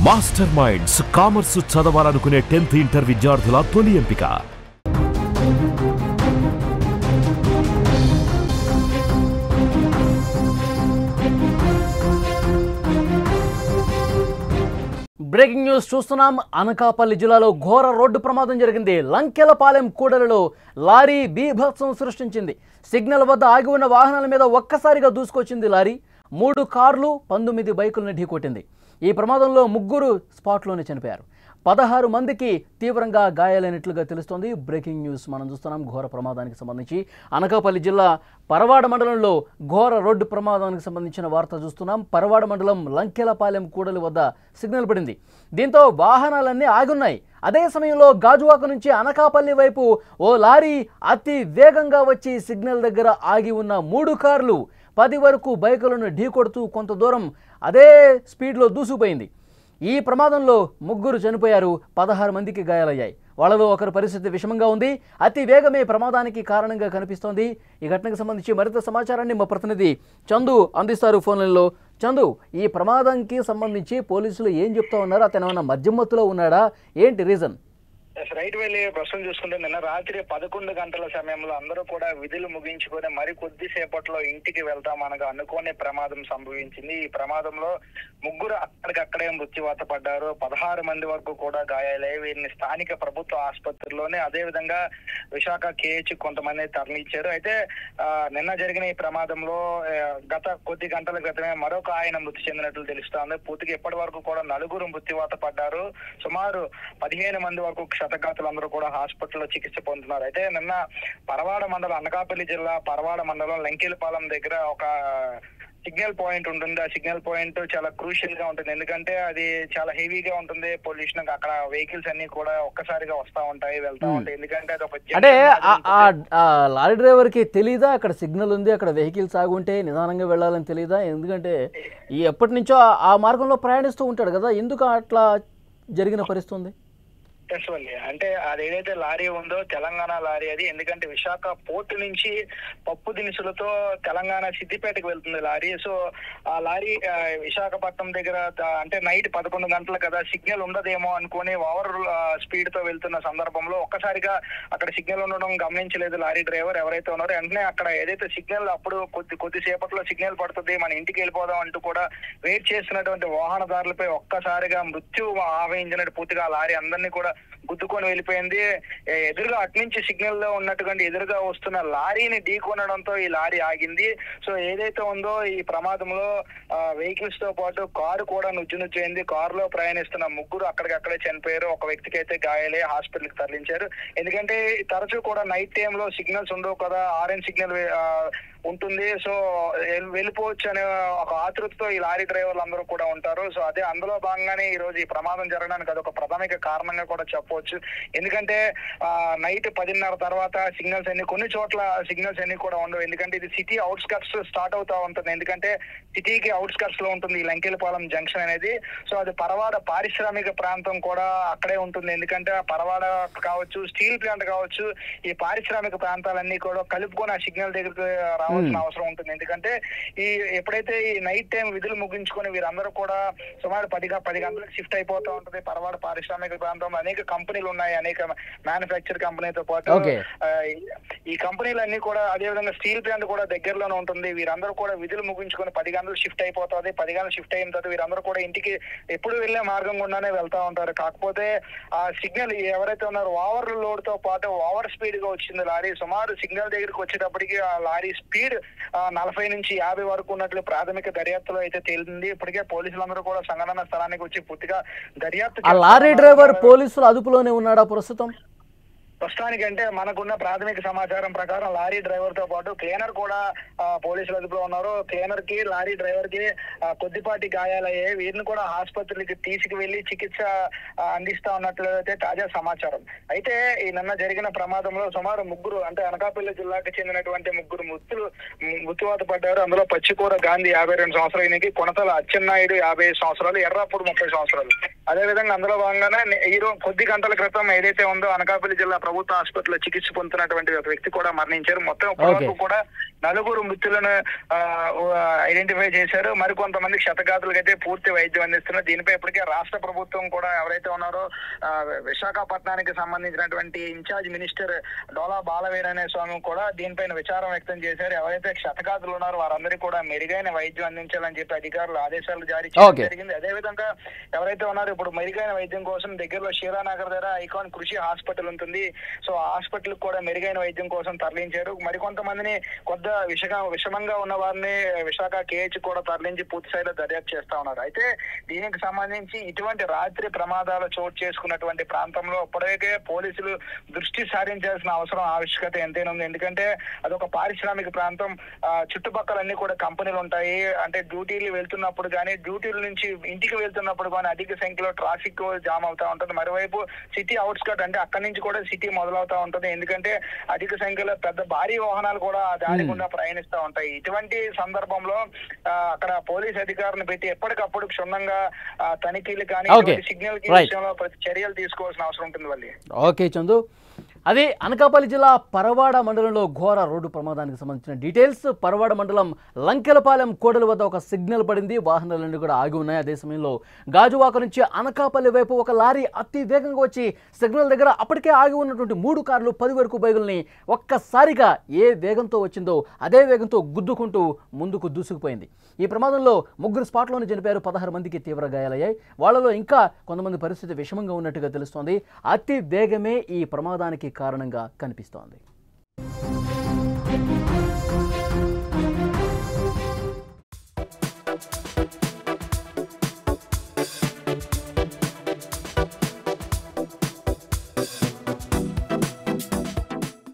Master minds commerce చదవాలనుకునే 10th inter విద్యార్థుల తొలి ఎంపిక. బ్రేకింగ్ న్యూస్ చూస్తున్నాం. అనకాపల్లి జిల్లాలో ఘోర రోడ్డు ప్రమాదం జరిగింది. లంకెలపాలెం కూడలిలో లారీ బీభత్సం సృష్టించింది. సిగ్నల్ వద్ద ఆగి ఉన్న వాహనాల మీద ఒక్కసారిగా దూసుకొచ్చింది లారీ. 3 కార్లు 19 బైకులను ఢీకొట్టింది. ఈ ప్రమాదంలో 3 స్పాట్లోనే చనిపోయారు. 16 మందికి తీవ్రంగా గాయాలైనట్లుగా తెలుస్తోంది. బ్రేకింగ్ న్యూస్ మనం చూస్తున్నాం. ఘోర ప్రమాదానికి సంబంధించి అనకాపల్లి జిల్లా పరవాడ మండలంలో ఘోర రోడ్డు ప్రమాదానికి సంబంధించిన వార్త చూస్తున్నాం. పరవాడ మండలం లంకెలపాలెం కూడలి వద్ద సిగ్నల్ పడింది. దీంతో వాహనాలన్నీ ఆగున్నాయి. అదే సమయంలో గాజువాక నుంచి అనకాపల్లి వైపు ఓ లారీ అతి వేగంగా వచ్చి సిగ్నల్ దగ్గర ఆగి ఉన్న 3 కార్లు 10 వరకు బైకులను ఢీకొడుతూ కొంత దూరం అదే స్పీడ్లో దూసుకుపోయింది. ఈ ప్రమాదంలో 3 చనిపోయారు, 16 మందికి గాయాలయ్యాయి. వాళ్ళలో ఒకరి పరిస్థితి విషమంగా ఉంది. అతి వేగమే ప్రమాదానికి కారణంగా కనిపిస్తోంది. ఈ ఘటనకు సంబంధించి మరింత సమాచారాన్ని మా ప్రతినిధి చందు అందిస్తారు ఫోన్లలో. చందు, ఈ ప్రమాదానికి సంబంధించి పోలీసులు ఏం చెప్తా ఉన్నారు? అతను ఏమైనా మద్యం మత్తులో ఉన్నాడా? ఏంటి రీజన్? రైట్ వెళ్ళి ప్రశ్న చూసుకుంటే నిన్న రాత్రి 11 గంటల సమయంలో అందరూ కూడా విధులు ముగించుకొని మరి కొద్దిసేపట్లో ఇంటికి వెళ్తామనగా అనుకోని ప్రమాదం సంభవించింది. ఈ ప్రమాదంలో 3 అక్కడికక్కడే మృత్యువాత పడ్డారు. 16 మంది వరకు కూడా గాయాలయ్యాయి. వీరిని స్థానిక ప్రభుత్వ ఆసుపత్రిలోనే అదేవిధంగా విశాఖ కేహెచ్ కొంతమంది తరలించారు. అయితే నిన్న జరిగిన ఈ ప్రమాదంలో గత కొద్ది గంటల క్రితమే మరొక ఆయన మృతి చెందినట్లు తెలుస్తోంది. పూర్తిగా ఇప్పటి వరకు కూడా 4 మృత్యువాత పడ్డారు. సుమారు 15 మంది వరకు క్షతగాతులందరూ కూడా హాస్పిటల్లో చికిత్స పొందుతున్నారు. అయితే నిన్న పరవాడ మండలం, అనకాపల్లి జిల్లా పరవాడ మండలం లంకెలపాలెం దగ్గర ఒక సిగ్నల్ పాయింట్ ఉంటుంది. ఆ సిగ్నల్ పాయింట్ చాలా క్రూషియల్ గా ఉంటుంది. ఎందుకంటే అది చాలా హెవీగా ఉంటుంది. పొల్యూషన్, అక్కడ వెహికల్స్ అన్ని కూడా ఒక్కసారిగా వస్తా ఉంటాయి, వెళ్తా ఉంటాయి. ఎందుకంటే అది ఒక అంటే లారీ డ్రైవర్ కి తెలీదా అక్కడ సిగ్నల్ ఉంది, అక్కడ వెహికల్స్ ఆగుంటే నిదానంగా వెళ్ళాలని తెలీదా? ఎందుకంటే ఎప్పటి నుంచో ఆ మార్గంలో ప్రయాణిస్తూ ఉంటాడు కదా, ఎందుకు అట్లా జరిగిన పరిస్థితి ఉంది? అంటే అది ఏదైతే లారీ ఉందో తెలంగాణ లారీ అది. ఎందుకంటే విశాఖ పోర్టు నుంచి పప్పు దినుసులతో తెలంగాణ సిద్దిపేటకు వెళ్తుంది లారీ. సో ఆ లారీ విశాఖపట్నం దగ్గర అంటే నైట్ 11 గంటలు కదా, సిగ్నల్ ఉండదేమో అనుకుని ఓవర్ స్పీడ్ తో వెళ్తున్న సందర్భంలో ఒక్కసారిగా అక్కడ సిగ్నల్ ఉండడం గమనించలేదు లారీ డ్రైవర్ ఎవరైతే ఉన్నారో. వెంటనే అక్కడ ఏదైతే సిగ్నల్ అప్పుడు కొద్దిసేపట్లో సిగ్నల్ పడుతుంది, మన ఇంటికి వెళ్ళిపోదాం అంటూ కూడా వెయిట్ చేస్తున్నటువంటి వాహనదారులపై ఒక్కసారిగా మృత్యు ఆవహించినట్టు పూర్తిగా ఆ లారీ అందరినీ కూడా గుద్దుకొని వెళ్ళిపోయింది. ఎదురుగా అట్నుంచి సిగ్నల్ లో ఉన్నట్టుగా ఎదురుగా వస్తున్న లారీని ఢీకొనడంతో ఈ లారీ ఆగింది. సో ఏదైతే ఉందో ఈ ప్రమాదంలో వెహికల్స్ తో పాటు కారు కూడా నుజ్జునుజ్జైంది. కారులో ప్రయాణిస్తున్న 3 అక్కడికక్కడే చనిపోయారు. ఒక వ్యక్తికి అయితే గాయాలే హాస్పిటల్ కి తరలించారు. ఎందుకంటే తరచూ కూడా నైట్ టైమ్ లో సిగ్నల్స్ ఉండవు కదా, ఆరెంజ్ సిగ్నల్ ఉంటుంది. సో వెళ్ళిపోవచ్చు అనే ఒక ఆతృతతో ఈ లారీ డ్రైవర్లు అందరూ కూడా ఉంటారు. సో అదే అందులో భాగంగానే ఈ రోజు ఈ ప్రమాదం జరగడానికి అదొక ప్రాథమిక కారణంగా కూడా చెప్పవచ్చు. ఎందుకంటే నైట్ 10:30 తర్వాత సిగ్నల్స్ అన్ని, కొన్ని చోట్ల సిగ్నల్స్ అన్ని కూడా ఉండవు. ఎందుకంటే ఇది సిటీ అవుట్స్కట్స్ స్టార్ట్ అవుతా ఉంటుంది. ఎందుకంటే సిటీకి అవుట్స్కట్స్ లో ఉంటుంది ఈ లంకెలపాలెం జంక్షన్ అనేది. సో అది పరవాడ పారిశ్రామిక ప్రాంతం కూడా అక్కడే ఉంటుంది. ఎందుకంటే పరవాడ కావచ్చు, స్టీల్ ప్లాంట్ కావచ్చు, ఈ పారిశ్రామిక ప్రాంతాలన్నీ కూడా కలుపుకొని ఆ సిగ్నల్ దగ్గరికి రావాల్సిన అవసరం ఉంటుంది. ఎందుకంటే ఎప్పుడైతే ఈ నైట్ టైం విధులు ముగించుకొని వీరందరూ కూడా సుమారు 10 గంటలకు షిఫ్ట్ అయిపోతూ ఉంటుంది. పరవాడ పారిశ్రామిక ప్రాంతంలో అనేక కంపెనీలు ఉన్నాయి, అనేక మ్యానుఫ్యాక్చర్ కంపెనీతో పాటు ఈ కంపెనీలన్నీ కూడా, అదేవిధంగా స్టీల్ ప్లాంట్ కూడా దగ్గరలోనే ఉంటుంది. వీరందరూ కూడా విధులు ముగించుకొని 10 గంటలు షిఫ్ట్ అయిపోతుంది. 10 గంటలు షిఫ్ట్ అయిన తర్వాత వీరందరూ కూడా ఇంటికి ఎప్పుడు వెళ్లే మార్గం గుండానే వెళ్తా ఉంటారు. కాకపోతే ఆ సిగ్నల్ ఎవరైతే ఉన్నారో ఓవర్ లోడ్ తో పాటు ఓవర్ స్పీడ్ గా వచ్చింది లారీ. సుమారు సిగ్నల్ దగ్గరికి వచ్చేటప్పటికి ఆ లారీ స్పీడ్ 40 నుంచి 50 వరకు ఉన్నట్లు ప్రాథమిక దర్యాప్తులో అయితే తేలింది. ఇప్పటికే పోలీసులందరూ కూడా సంఘటన స్థలానికి వచ్చి పూర్తిగా దర్యాప్తు. లారీ డ్రైవర్ పోలీసులు అదుపులోనే ఉన్నాడా ప్రస్తుతం? ప్రస్తుతానికంటే మనకున్న ప్రాథమిక సమాచారం ప్రకారం లారీ డ్రైవర్ తో పాటు క్లీనర్ కూడా పోలీసుల అదుపులో ఉన్నారు. క్లీనర్ కి, లారీ డ్రైవర్ కి కొద్దిపాటి గాయాలయ్యాయి. వీరిని కూడా ఆసుపత్రికి తీసుకువెళ్లి చికిత్స అందిస్తా ఉన్నట్లు అయితే తాజా సమాచారం. అయితే ఈ నిన్న జరిగిన ప్రమాదంలో సుమారు 3, అంటే అనకాపల్లి జిల్లాకు చెందినటువంటి 3 మృత్యువాత పడ్డారు. అందులో పచ్చికూర గాంధీ 52 సంవత్సరాలు, ఈయనకి కొనతల అచ్చెన్నాయుడు 55 సంవత్సరాలు, ఎర్రాపూర్ 30 సంవత్సరాలు. అదేవిధంగా అందులో భాగంగానే ఈ రోజు కొద్ది గంటల క్రితం ఏదైతే ఉందో అనకాపల్లి జిల్లా ప్రభుత్వ హాస్పిటల్లో చికిత్స పొందుతున్నటువంటి ఒక వ్యక్తి కూడా మరణించారు. మొత్తం ఇప్పటివరకు కూడా 4 మృతులను ఐడెంటిఫై చేశారు. మరికొంతమంది క్షతగాతులకు అయితే పూర్తి వైద్యం అందిస్తున్నారు. దీనిపై ఇప్పటికే రాష్ట్ర ప్రభుత్వం కూడా ఎవరైతే ఉన్నారో విశాఖపట్నానికి సంబంధించినటువంటి ఇన్ఛార్జ్ మినిస్టర్ డోలా బాలవీరనే స్వామి కూడా దీనిపైన విచారం వ్యక్తం చేశారు. ఎవరైతే క్షతగాతులు ఉన్నారో వారందరికీ కూడా మెరుగైన వైద్యం అందించాలని చెప్పి అధికారులు ఆదేశాలు జారీ చేయడం జరిగింది. అదేవిధంగా ఎవరైతే ఉన్నారో ఇప్పుడు మెరుగైన వైద్యం కోసం దగ్గరలో షీరానగర్ దగ్గర ఐకాన్ కృషి హాస్పిటల్ ఉంటుంది. సో ఆ హాస్పిటల్ కూడా మెరుగైన వైద్యం కోసం తరలించారు. మరికొంతమందిని కొద్ది విషమంగా ఉన్న వారిని విశాఖ కేహెచ్ కూడా తరలించి పూర్తి స్థాయిలో దర్యాప్తు చేస్తా ఉన్నారు. అయితే దీనికి సంబంధించి ఇటువంటి రాత్రి ప్రమాదాలు చోటు చేసుకున్నటువంటి ప్రాంతంలో ఇప్పటికే పోలీసులు దృష్టి సారించాల్సిన అవసరం ఆవశ్యకత ఎంతైనా ఉంది. ఎందుకంటే అదొక పారిశ్రామిక ప్రాంతం, చుట్టుపక్కల కూడా కంపెనీలు ఉంటాయి. అంటే డ్యూటీలు వెళ్తున్నప్పుడు కానీ డ్యూటీల నుంచి ఇంటికి వెళ్తున్నప్పుడు కానీ అధిక సంఖ్యలో ట్రాఫిక్ జామ్ అవుతా ఉంటుంది. మరోవైపు సిటీ అవుట్స్కట్ అంటే అక్కడి నుంచి కూడా సిటీ మొదలవుతా ఉంటుంది. ఎందుకంటే అధిక సంఖ్యలో పెద్ద భారీ వాహనాలు కూడా దారి గుండా ప్రయాణిస్తూ ఉంటాయి. ఇటువంటి సందర్భంలో అక్కడ పోలీస్ అధికారులను పెట్టి ఎప్పటికప్పుడు క్షుణ్ణంగా తనిఖీలు కానీ సిగ్నల్ విషయంలో చర్యలు తీసుకోవాల్సిన అవసరం ఉంటుంది. వాళ్ళు ఓకే చందు, అదే అనకాపల్లి జిల్లా పరవాడ మండలంలో ఘోర రోడ్డు ప్రమాదానికి సంబంధించిన డీటెయిల్స్. పరవాడ మండలం లంకెలపాలెం కోడల వద్ద ఒక సిగ్నల్ పడింది, వాహనాలన్నీ కూడా ఆగి ఉన్నాయి. అదే సమయంలో గాజువాక నుంచి అనకాపల్లి వైపు ఒక లారీ అతి వేగంగా వచ్చి సిగ్నల్ దగ్గర అప్పటికే ఆగి ఉన్నటువంటి 3 కార్లు 10 వరకు బైకుల్ని ఒక్కసారిగా ఏ వేగంతో వచ్చిందో అదే వేగంతో గుద్దుకుంటూ ముందుకు దూసుకుపోయింది. ఈ ప్రమాదంలో 3 స్పాట్లోనే చనిపోయారు, 16 మందికి తీవ్ర గాయాలయ్యాయి. వాళ్లలో ఇంకా కొంతమంది పరిస్థితి విషమంగా ఉన్నట్టుగా తెలుస్తోంది. అతి వేగమే ఈ ప్రమాదానికి కారణంగా కనిపిస్తోంది.